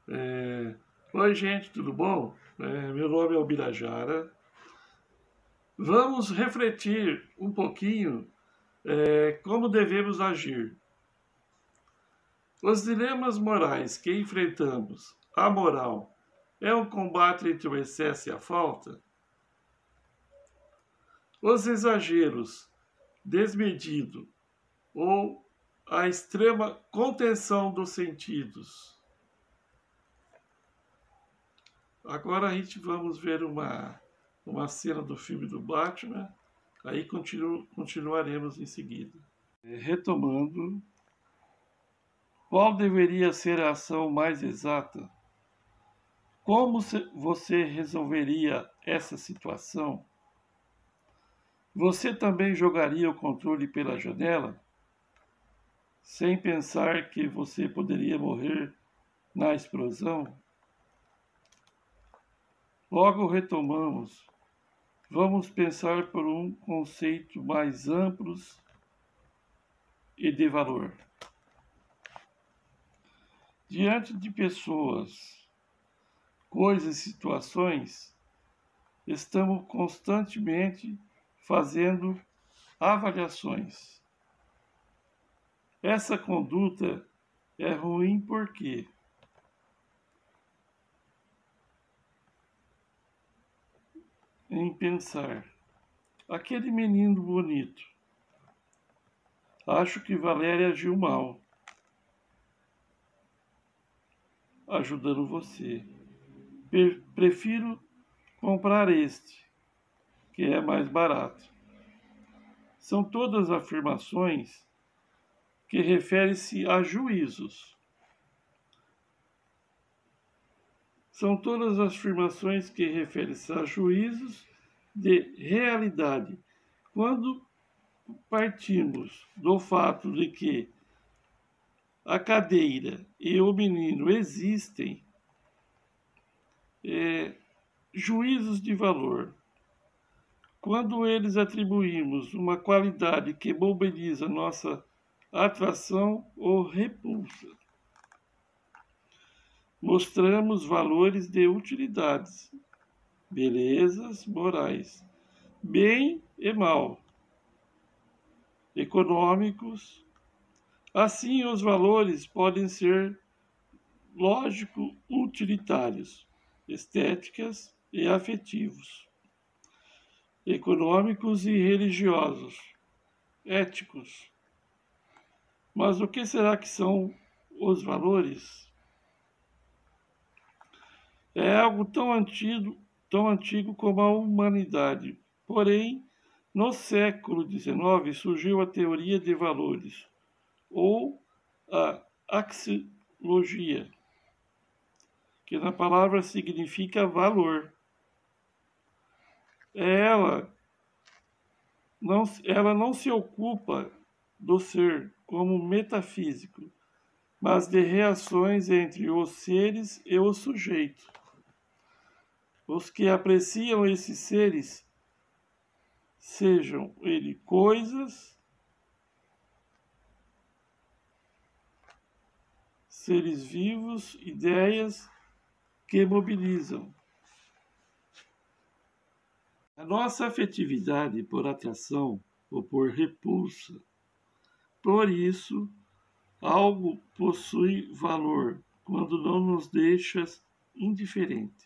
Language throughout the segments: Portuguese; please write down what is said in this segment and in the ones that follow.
Oi, gente, tudo bom? Meu nome é Albirajara. Vamos refletir um pouquinho como devemos agir. Os dilemas morais que enfrentamos, a moral, é um combate entre o excesso e a falta? Os exageros, desmedido ou a extrema contenção dos sentidos? Agora a gente vamos ver uma cena do filme do Batman, aí continuaremos em seguida. Retomando, qual deveria ser a ação mais exata? Como você resolveria essa situação? Você também jogaria o controle pela janela, sem pensar que você poderia morrer na explosão? Logo retomamos. Vamos pensar por um conceito mais amplo e de valor. Diante de pessoas, coisas e situações, estamos constantemente fazendo avaliações. Essa conduta é ruim porque em pensar, aquele menino bonito, acho que Valéria agiu mal, ajudando você. Prefiro comprar este, que é mais barato. São todas afirmações que referem-se a juízos. São todas as afirmações que referem-se a juízos de realidade. Quando partimos do fato de que a cadeira e o menino existem, juízos de valor. Quando eles atribuímos uma qualidade que mobiliza nossa atração ou repulsa, mostramos valores de utilidades, belezas morais, bem e mal, econômicos. Assim, os valores podem ser lógico-utilitários, estéticas e afetivos, econômicos e religiosos, éticos. Mas o que será que são os valores? É algo tão antigo como a humanidade. Porém, no século XIX surgiu a teoria de valores, ou a axiologia, que na palavra significa valor. Ela não se ocupa do ser como metafísico, mas de reações entre os seres e o sujeito. Os que apreciam esses seres, sejam eles coisas, seres vivos, ideias que mobilizam. A nossa afetividade por atração ou por repulsa, por isso, algo possui valor quando não nos deixa indiferentes.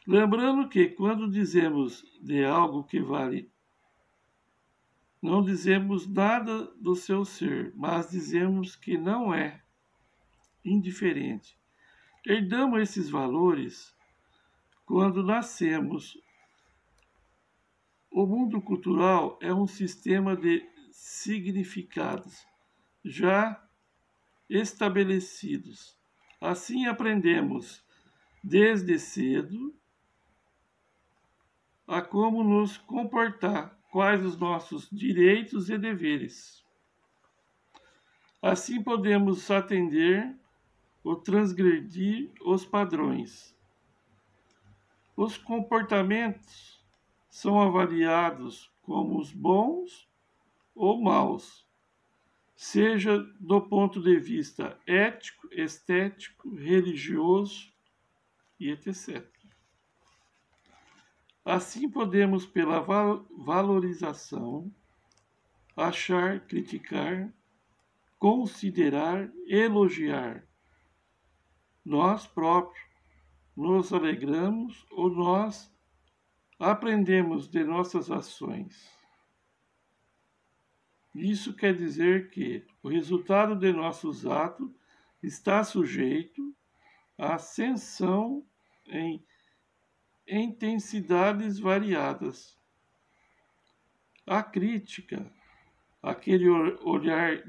Lembrando que quando dizemos de algo que vale, não dizemos nada do seu ser, mas dizemos que não é indiferente. Herdamos esses valores quando nascemos. O mundo cultural é um sistema de significados já estabelecidos. Assim aprendemos desde cedo a como nos comportar, quais os nossos direitos e deveres. Assim podemos atender ou transgredir os padrões. Os comportamentos são avaliados como os bons ou maus, seja do ponto de vista ético, estético, religioso e etc. Assim podemos, pela valorização, achar, criticar, considerar, elogiar. Nós próprios nos alegramos ou nós aprendemos de nossas ações. Isso quer dizer que o resultado de nossos atos está sujeito à ascensão em intensidades variadas. A crítica, aquele olhar,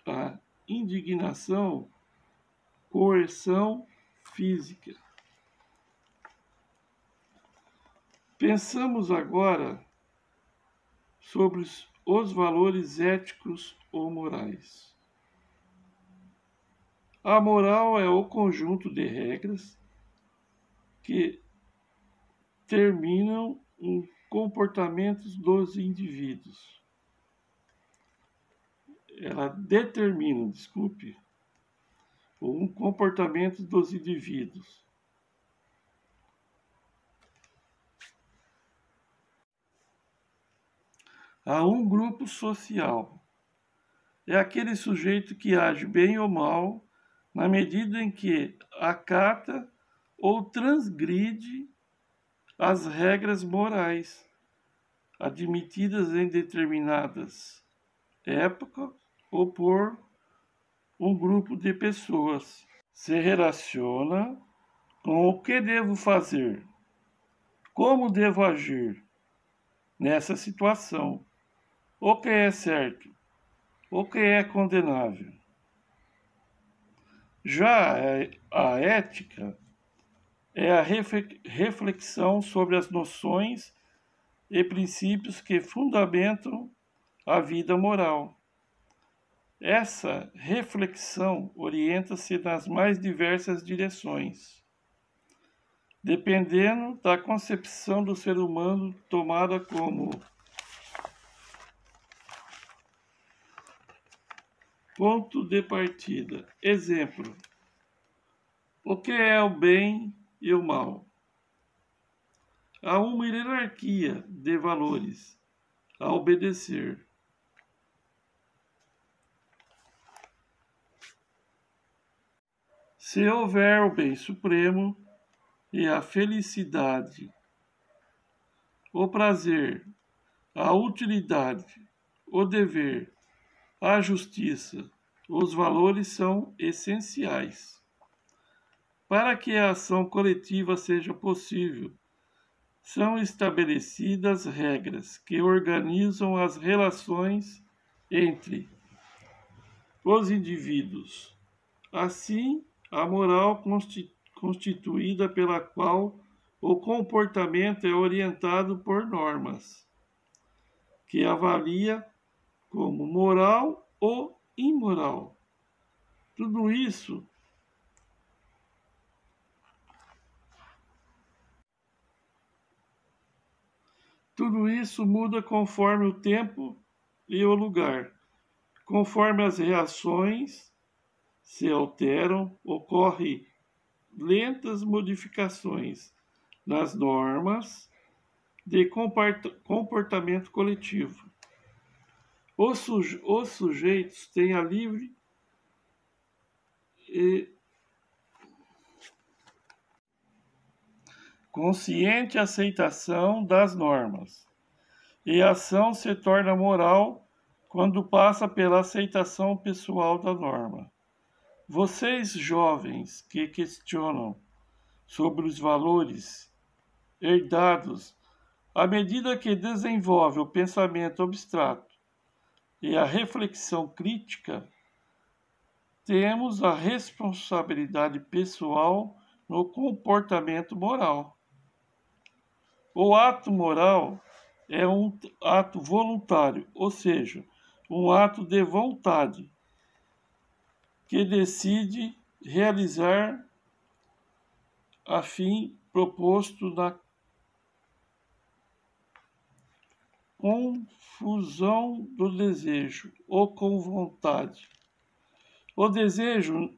a indignação, coerção física. Pensamos agora sobre os valores éticos ou morais. A moral é o conjunto de regras que terminam em comportamentos dos indivíduos. Ela determina, um comportamento dos indivíduos. Há um grupo social. É aquele sujeito que age bem ou mal na medida em que acata ou transgride as regras morais admitidas em determinadas épocas ou por um grupo de pessoas. Se relaciona com o que devo fazer, como devo agir nessa situação, o que é certo, o que é condenável. Já a ética é a reflexão sobre as noções e princípios que fundamentam a vida moral. Essa reflexão orienta-se nas mais diversas direções, dependendo da concepção do ser humano tomada como ponto de partida. Exemplo: o que é o bem e o mal? Há uma hierarquia de valores a obedecer. Se houver o bem supremo e a felicidade, o prazer, a utilidade, o dever, a justiça, os valores são essenciais. Para que a ação coletiva seja possível, são estabelecidas regras que organizam as relações entre os indivíduos. Assim, a moral constituída pela qual o comportamento é orientado por normas, que avalia como moral ou imoral. Tudo isso muda conforme o tempo e o lugar. Conforme as reações se alteram, ocorrem lentas modificações nas normas de comportamento coletivo. Os sujeitos têm a livre e consciente aceitação das normas, e a ação se torna moral quando passa pela aceitação pessoal da norma. Vocês, jovens, que questionam sobre os valores herdados à medida que desenvolve o pensamento abstrato e a reflexão crítica, temos a responsabilidade pessoal no comportamento moral. O ato moral é um ato voluntário, ou seja, um ato de vontade, que decide realizar a fim proposto confusão do desejo ou com vontade. O desejo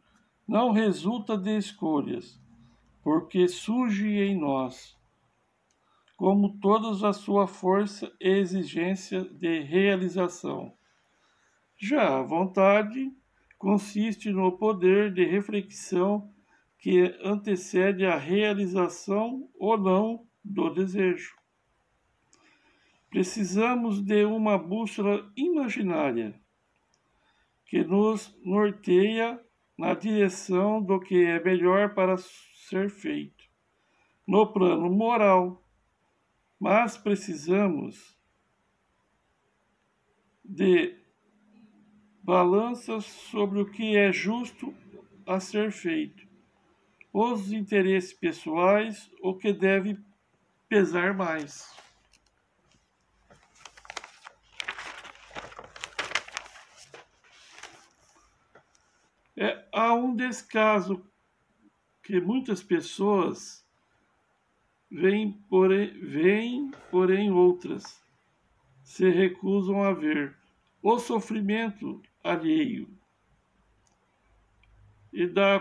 não resulta de escolhas, porque surge em nós, como toda a sua força e exigência de realização. Já a vontade consiste no poder de reflexão que antecede a realização ou não do desejo. Precisamos de uma bússola imaginária que nos norteia na direção do que é melhor para ser feito, no plano moral, mas precisamos de balanças sobre o que é justo a ser feito, os interesses pessoais, o que deve pesar mais. Há um descaso que muitas pessoas veem, porém outras se recusam a ver o sofrimento alheio e da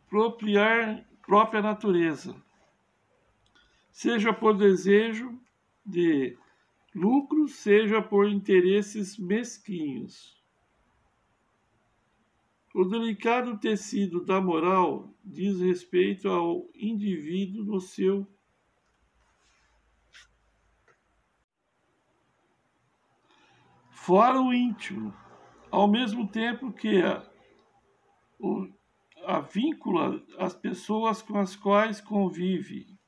própria natureza, seja por desejo de lucro, seja por interesses mesquinhos. O delicado tecido da moral diz respeito ao indivíduo no seu fórum íntimo, ao mesmo tempo que a vincula as pessoas com as quais convive.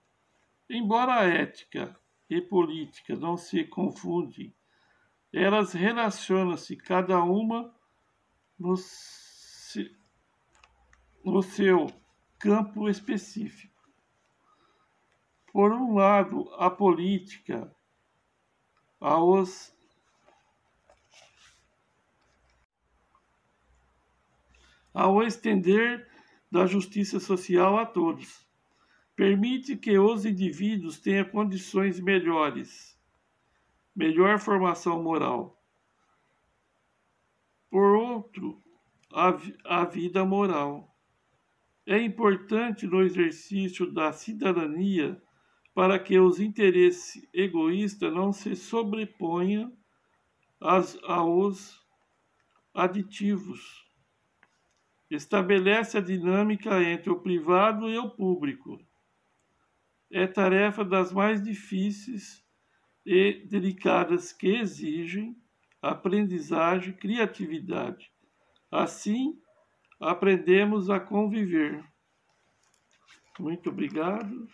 Embora a ética e política não se confundem, elas relacionam-se cada uma no seu campo específico. Por um lado, a política, ao estender da justiça social a todos, permite que os indivíduos tenham condições melhores, melhor formação moral. Por outro, a vida moral. É importante no exercício da cidadania para que os interesses egoístas não se sobreponham aos aditivos. Estabelece a dinâmica entre o privado e o público. É tarefa das mais difíceis e delicadas que exigem aprendizagem e criatividade. Assim, aprendemos a conviver. Muito obrigado.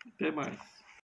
Até mais.